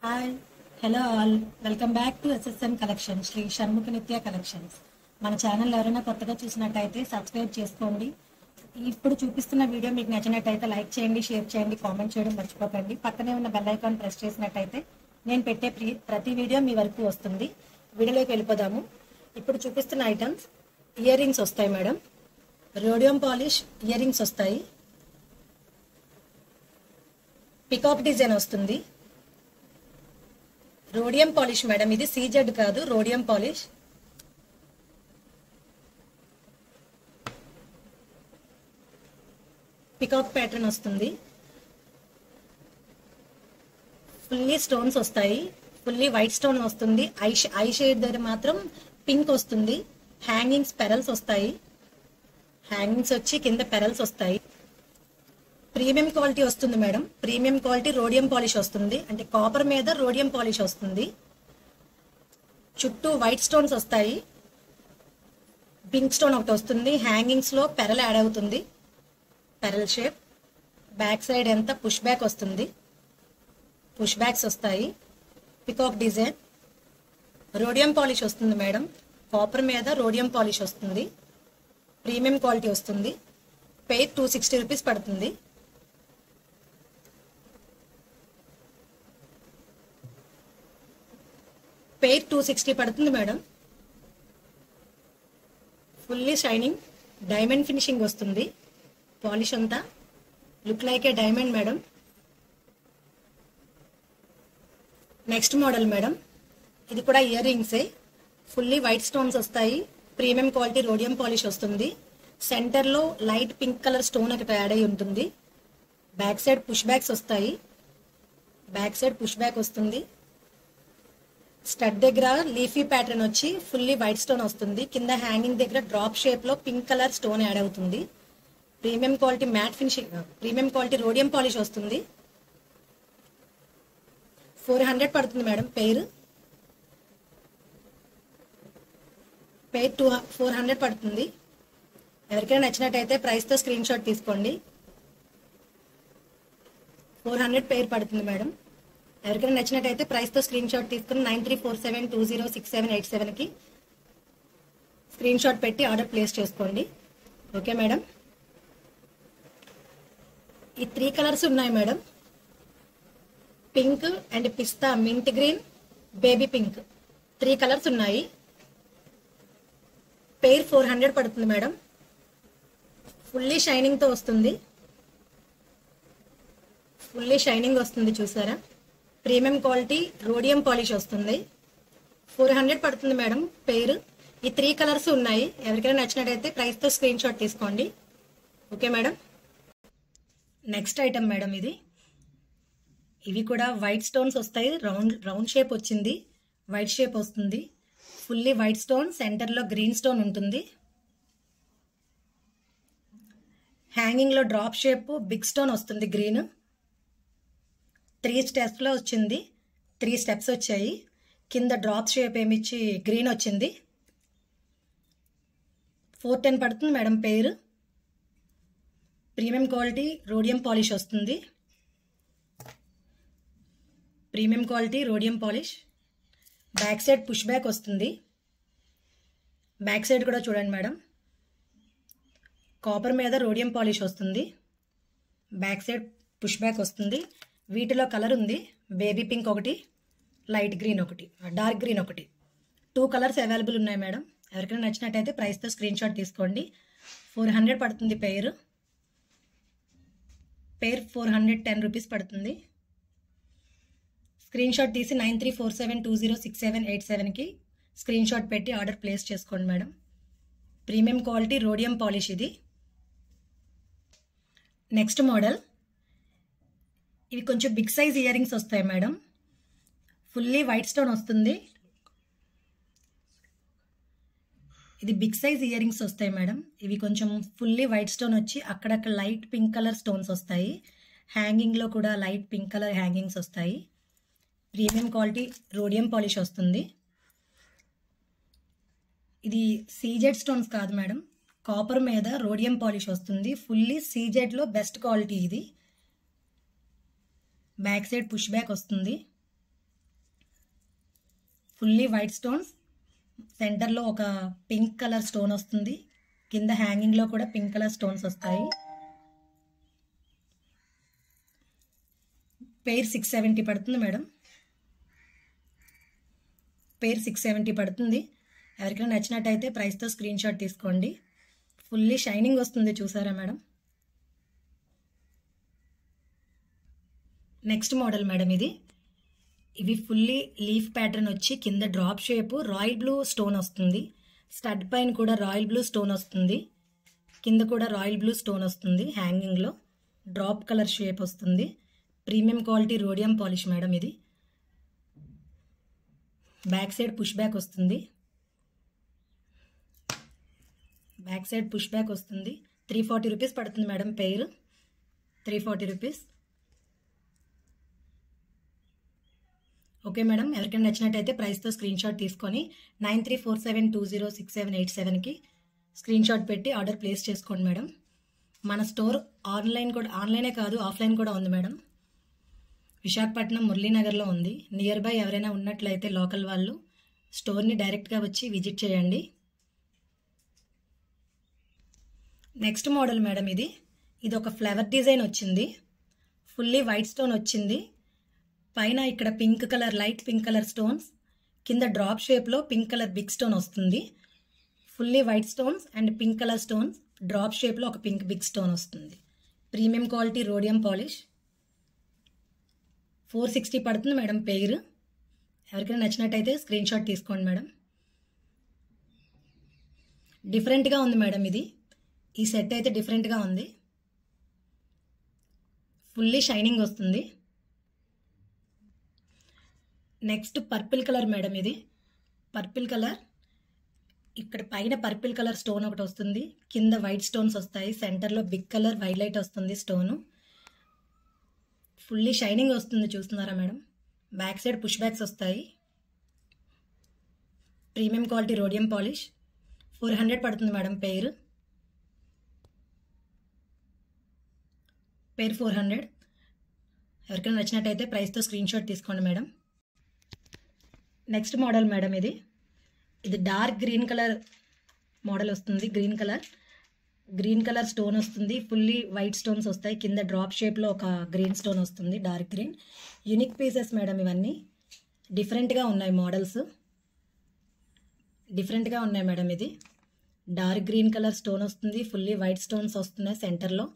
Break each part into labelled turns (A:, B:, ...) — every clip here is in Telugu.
A: Hi hello all welcome back to SSN collections Shri Shanmukha Nitya collections. మన ఛానల్ ఎవరైనా కొత్తగా చూసినట్టయితే సబ్స్క్రైబ్ చేసుకోండి. ఇప్పుడు చూపిస్తున్న వీడియో మీకు నచ్చినట్టయితే లైక్ చేయండి, షేర్ చేయండి, కామెంట్ చేయడం మర్చిపోకండి. పక్కనే ఉన్న బెల్ ఐకాన్ ప్రెస్ చేసినట్టయితే నేను పెట్టే ప్రతి వీడియో మీ వరకు వస్తుంది. వీడియోలోకి వెళ్ళిపోదాము. ఇప్పుడు చూపిస్తున్న ఐటమ్స్ ఇయర్ రింగ్స్ వస్తాయి madam. Rhodium polish ear rings వస్తాయి. పికాక్ డిజైన్ వస్తుంది. రోడియం పాలిష్ మేడం, ఇది సీజెడ్ కాదు, రోడియం పాలిష్. పికాక్ ప్యాటర్న్ వస్తుంది. ఫుల్లీ స్టోన్స్ వస్తాయి. ఫుల్లీ వైట్ స్టోన్ వస్తుంది. ఐ షేడ్ దగ్గర మాత్రం పింక్ వస్తుంది. హ్యాంగింగ్స్ పెరల్స్ వస్తాయి. హ్యాంగింగ్స్ వచ్చి కింద పెరల్స్ వస్తాయి. ప్రీమియం క్వాలిటీ వస్తుంది madam. Premium quality rhodium polish వస్తుంది. అంటే కాపర్ మీద రోడియం పాలిష్ వస్తుంది. చుట్టూ వైట్ స్టోన్స్ వస్తాయి. పింక్ స్టోన్ ఒకటి వస్తుంది. హ్యాంగింగ్స్ లో పెరల్ యాడ్ అవుతుంది. Pearl shape. బ్యాక్ సైడ్ ఎంత పుష్ బ్యాక్ వస్తుంది. పుష్ బ్యాక్స్ వస్తాయి. Peacock design. రోడియం పాలిష్ వస్తుంది మేడం. కాపర్ మీద రోడియం పాలిష్ వస్తుంది. ప్రీమియం క్వాలిటీ వస్తుంది. పెయిర్ 260 రూపీస్ పడుతుంది. పెయిర్ 260 పడుతుంది madam. Fully shining diamond finishing వస్తుంది. పాలిష్ అంతా look like a diamond madam. Next model madam, ఇది కూడా ఇయర్ రింగ్సే. ఫుల్లీ వైట్ స్టోన్స్ వస్తాయి. ప్రీమియం క్వాలిటీ రోడియం పాలిష్ వస్తుంది. సెంటర్ లో లైట్ పింక్ కలర్ స్టోన్ ఒకటి యాడ్ అయి ఉంటుంది. బ్యాక్ సైడ్ పుష్ బ్యాక్స్ వస్తాయి. బ్యాక్ సైడ్ పుష్ బ్యాక్ వస్తుంది. స్టడ్ దగ్గర లీఫీ ప్యాటర్న్ వచ్చి ఫుల్లీ వైట్ స్టోన్ వస్తుంది. కింద హ్యాంగింగ్ దగ్గర డ్రాప్ షేప్ లో పింక్ కలర్ స్టోన్ యాడ్ అవుతుంది. Premium quality matte finishing, premium quality rhodium polish వస్తుంది. 400 పడుతుంది మేడం. పెయిర్ 400 పడుతుంది. ఎవరికైనా నచ్చినట్టయితే ప్రైస్ తో స్క్రీన్ షాట్ తీసుకోండి. 400 పెయిర్ పడుతుంది మేడం. ఎవరికైనా నచ్చినట్టయితే ప్రైస్ తో స్క్రీన్ షాట్ తీసుకుని 9347206787 కి స్క్రీన్ షాట్ పెట్టి ఆర్డర్ ప్లేస్ చేసుకోండి. Okay madam. ఈ 3 కలర్స్ ఉన్నాయి madam. Pink and pista, mint green, baby pink, 3 colours ఉన్నాయి. పెయిర్ 400 పడుతుంది మేడం. ఫుల్లీ షైనింగ్ తో వస్తుంది. ఫుల్లీ షైనింగ్ వస్తుంది, చూసారా. ప్రీమియం క్వాలిటీ రోడియం పాలిష్ వస్తుంది. 400 పడుతుంది మేడం పెయిర్. ఈ 3 కలర్స్ ఉన్నాయి. ఎవరికైనా నచ్చినట్టయితే ప్రైస్ తో స్క్రీన్ షాట్ తీసుకోండి. Okay madam. Next item madam, ఇవి కూడా వైట్ స్టోన్స్ వస్తాయి. రౌండ్ షేప్ వచ్చింది. వైట్ షేప్ వస్తుంది. ఫుల్లీ వైట్ స్టోన్, సెంటర్ లో గ్రీన్ స్టోన్ ఉంటుంది. హ్యాంగింగ్ లో డ్రాప్ షేప్ బిగ్ స్టోన్ వస్తుంది. గ్రీన్ 3 స్టెప్స్ లో వచ్చింది. 3 స్టెప్స్ వచ్చాయి. కింద డ్రాప్ షేప్ ఏమిచ్చి గ్రీన్ వచ్చింది. 410 పడుతుంది madam pair. Premium quality rhodium polish వస్తుంది. Premium quality rhodium polish. Back side push back వస్తుంది. బ్యాక్ సైడ్ కూడా చూడండి మేడం. కాపర్ మీద రోడియం పాలిష్ వస్తుంది. బ్యాక్ సైడ్ పుష్ బ్యాక్ వస్తుంది. వీటిలో కలర్ ఉంది. బేబీ పింక్ ఒకటి, లైట్ గ్రీన్ ఒకటి, డార్క్ గ్రీన్ ఒకటి. 2 కలర్స్ అవైలబుల్ ఉన్నాయి మేడం. ఎవరికైనా నచ్చినట్టయితే ప్రైస్తో స్క్రీన్ షాట్ తీసుకోండి. 400 పడుతుంది పెయిర్. 410 రూపీస్ పడుతుంది. స్క్రీన్ షాట్ తీసి 9347206787 కి స్క్రీన్ షాట్ పెట్టి ఆర్డర్ ప్లేస్ చేసుకోండి madam. Premium quality rhodium polish ఇది. నెక్స్ట్ మోడల్, ఇవి కొంచెం బిగ్ సైజ్ ఇయర్ రింగ్స్ వస్తాయి మేడం. ఫుల్లీ వైట్ స్టోన్ వస్తుంది. ఇది బిగ్ సైజ్ ఇయర్ రింగ్స్ వస్తాయి మేడం. ఇవి కొంచెం ఫుల్లీ వైట్ స్టోన్ వచ్చి అక్కడక్కడ లైట్ పింక్ కలర్ స్టోన్స్ వస్తాయి. హ్యాంగింగ్ లో కూడా లైట్ పింక్ కలర్ హ్యాంగింగ్స్ వస్తాయి. ప్రీమియం క్వాలిటీ రోడియం పాలిష్ వస్తుంది. ఇది సీజెడ్ స్టోన్స్ కాదు మేడం. కాపర్ మీద రోడియం పాలిష్ వస్తుంది. ఫుల్లీ సీజెడ్ లో బెస్ట్ క్వాలిటీ ఇది. బ్యాక్ సైడ్ పుష్ బ్యాక్ వస్తుంది. ఫుల్లీ వైట్ స్టోన్స్, సెంటర్లో ఒక పింక్ కలర్ స్టోన్ వస్తుంది, కింద హ్యాంగింగ్లో కూడా పింక్ కలర్ స్టోన్స్ వస్తాయి. పెయిర్ 670 పడుతుంది మేడం. పెయిర్ 670 పడుతుంది. ఎవరికైనా నచ్చినట్టయితే ప్రైస్తో స్క్రీన్ షాట్ తీసుకోండి. ఫుల్లీ షైనింగ్ వస్తుంది, చూసారా మేడం. నెక్స్ట్ మోడల్ మేడం ఇది. ఇవి ఫుల్లీ లీఫ్ ప్యాటర్న్ వచ్చి కింద drop shape royal blue stone వస్తుంది. స్టడ్ పైన కూడా రాయల్ బ్లూ స్టోన్ వస్తుంది, కింద కూడా రాయల్ బ్లూ స్టోన్ వస్తుంది. హ్యాంగింగ్లో డ్రాప్ కలర్ షేప్ వస్తుంది. Premium quality rhodium polish madam ఇది. బ్యాక్ సైడ్ పుష్ బ్యాక్ వస్తుంది. బ్యాక్ సైడ్ పుష్ బ్యాక్ వస్తుంది. 340 రూపీస్ పడుతుంది madam pair. 340 rupees. Okay madam, ఎవరికైనా నచ్చినట్టయితే ప్రైస్తో స్క్రీన్ షాట్ తీసుకొని 9347206787కి స్క్రీన్ షాట్ పెట్టి ఆర్డర్ ప్లేస్ చేసుకోండి మేడం. మన స్టోర్ ఆన్లైనే కాదు ఆఫ్లైన్ కూడా ఉంది మేడం. విశాఖపట్నం మురళీనగర్లో ఉంది. నియర్ బై ఎవరైనా ఉన్నట్లయితే లోకల్ వాళ్ళు స్టోర్ని డైరెక్ట్గా వచ్చి విజిట్ చేయండి. నెక్స్ట్ మోడల్ మేడం ఇది. ఇది ఒక ఫ్లవర్ డిజైన్ వచ్చింది. ఫుల్లీ వైట్ స్టోన్ వచ్చింది. పైన ఇక్కడ pink colour, light pink colour stones, కింద డ్రాప్ షేప్లో పింక్ కలర్ బిగ్ స్టోన్ వస్తుంది. Fully white stones and pink colour stones, drop షేప్లో ఒక పింక్ బిగ్ స్టోన్ వస్తుంది. Premium quality rhodium polish. 460 పడుతుంది మేడం పెయిర్. ఎవరికైనా నచ్చినట్టయితే స్క్రీన్ షాట్ తీసుకోండి మేడం. డిఫరెంట్గా ఉంది మేడం ఇది. ఈ సెట్ అయితే డిఫరెంట్గా ఉంది. ఫుల్లీ షైనింగ్ వస్తుంది. నెక్స్ట్ పర్పుల్ కలర్ మేడం ఇది. పర్పుల్ కలర్, ఇక్కడ పైన పర్పుల్ కలర్ స్టోన్ ఒకటి వస్తుంది, కింద వైట్ స్టోన్స్ వస్తాయి, సెంటర్లో బిగ్ కలర్ వైలైట్ వస్తుంది స్టోను. ఫుల్లీ షైనింగ్ వస్తుంది, చూస్తున్నారా madam. Back side push backs వస్తాయి. Premium quality rhodium polish. 400 పడుతుంది మేడం పెయిర్. 400. ఎవరికైనా నచ్చినట్టయితే ప్రైస్తో స్క్రీన్ షాట్ తీసుకోండి మేడం. నెక్స్ట్ మోడల్ మేడం ఇది. ఇది డార్క్ గ్రీన్ కలర్ మోడల్ వస్తుంది. గ్రీన్ కలర్ స్టోన్ వస్తుంది. ఫుల్లీ వైట్ స్టోన్స్ వస్తాయి. కింద డ్రాప్ షేప్లో ఒక గ్రీన్ స్టోన్ వస్తుంది, dark green. Unique pieces madam ఇవన్నీ. డిఫరెంట్గా ఉన్నాయి మోడల్స్. డిఫరెంట్గా ఉన్నాయి మేడం. ఇది డార్క్ గ్రీన్ కలర్ స్టోన్ వస్తుంది. ఫుల్లీ వైట్ స్టోన్స్ వస్తున్నాయి. సెంటర్లో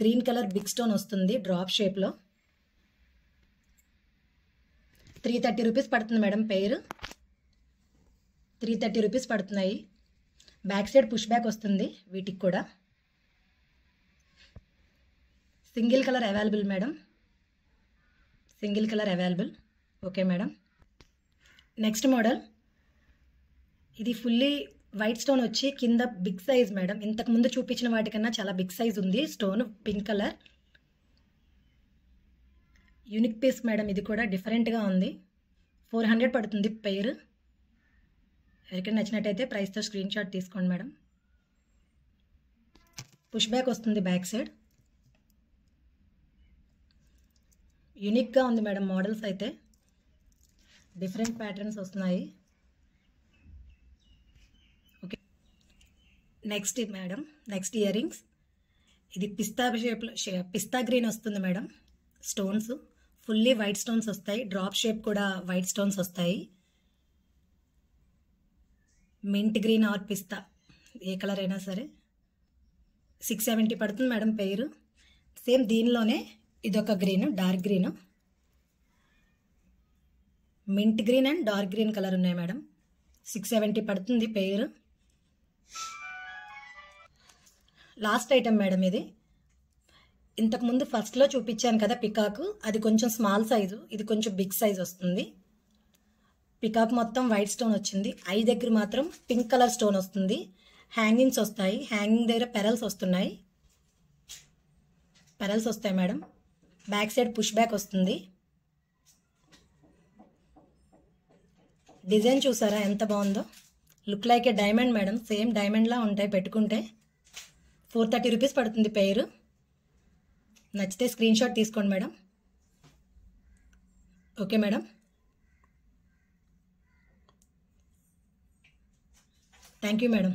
A: గ్రీన్ కలర్ బిగ్ స్టోన్ వస్తుంది డ్రాప్ షేప్లో. 330 రూపీస్ పడుతుంది మేడం పెయిర్. 330 రూపీస్ పడుతున్నాయి. బ్యాక్ సైడ్ పుష్ బ్యాక్ వస్తుంది వీటికి కూడా. Single colour available madam. Single colour available. Okay madam. Next model ఇది. ఫుల్లీ వైట్ స్టోన్ వచ్చి కింద బిగ్ సైజ్ మేడం. ఇంతకుముందు చూపించిన వాటికన్నా చాలా బిగ్ సైజ్ ఉంది stone. Pink colour unique piece madam. ఇది కూడా డిఫరెంట్గా ఉంది. 400 పడుతుంది పెయిర్. ఎవరికైనా నచ్చినట్టయితే ప్రైస్తో స్క్రీన్ షాట్ తీసుకోండి మేడం. పుష్ బ్యాక్ వస్తుంది బ్యాక్ సైడ్. యూనిక్గా ఉంది మేడం మోడల్స్ అయితే. డిఫరెంట్ ప్యాటర్న్స్ వస్తున్నాయి. Okay. Next madam, next ear rings. ఇది పిస్తా గ్రీన్ వస్తుంది madam. Stones fully white stones వస్తాయి. డ్రాప్ షేప్ కూడా వైట్ స్టోన్స్ వస్తాయి. Mint green are pista, A colour అయినా సరే. 670 పడుతుంది మేడం పెయిర్. సేమ్ దీనిలోనే ఇదొక green, dark green. Mint green and dark green colour ఉన్నాయి మేడం. 670 పడుతుంది పెయిర్. లాస్ట్ ఐటమ్ మేడం ఇది. ఇంతకుముందు ఫస్ట్లో చూపించాను కదా పికాక్, అది కొంచెం స్మాల్ సైజు, ఇది కొంచెం బిగ్ సైజ్ వస్తుంది. పికాక్ మొత్తం వైట్ స్టోన్ వచ్చింది. ఐ దగ్గర మాత్రం పింక్ కలర్ స్టోన్ వస్తుంది. హ్యాంగింగ్స్ వస్తాయి. హ్యాంగింగ్ దగ్గర పెరల్స్ వస్తున్నాయి. పెరల్స్ వస్తాయి madam. Back side push back వస్తుంది. డిజైన్ చూసారా ఎంత బాగుందో. Look like a diamond madam. Same డైమండ్లా ఉంటాయి పెట్టుకుంటే. 430 రూపీస్ పడుతుంది పెయిర్. నచ్చితే స్క్రీన్ షాట్ తీసుకోండి madam. Okay madam. Thank you madam.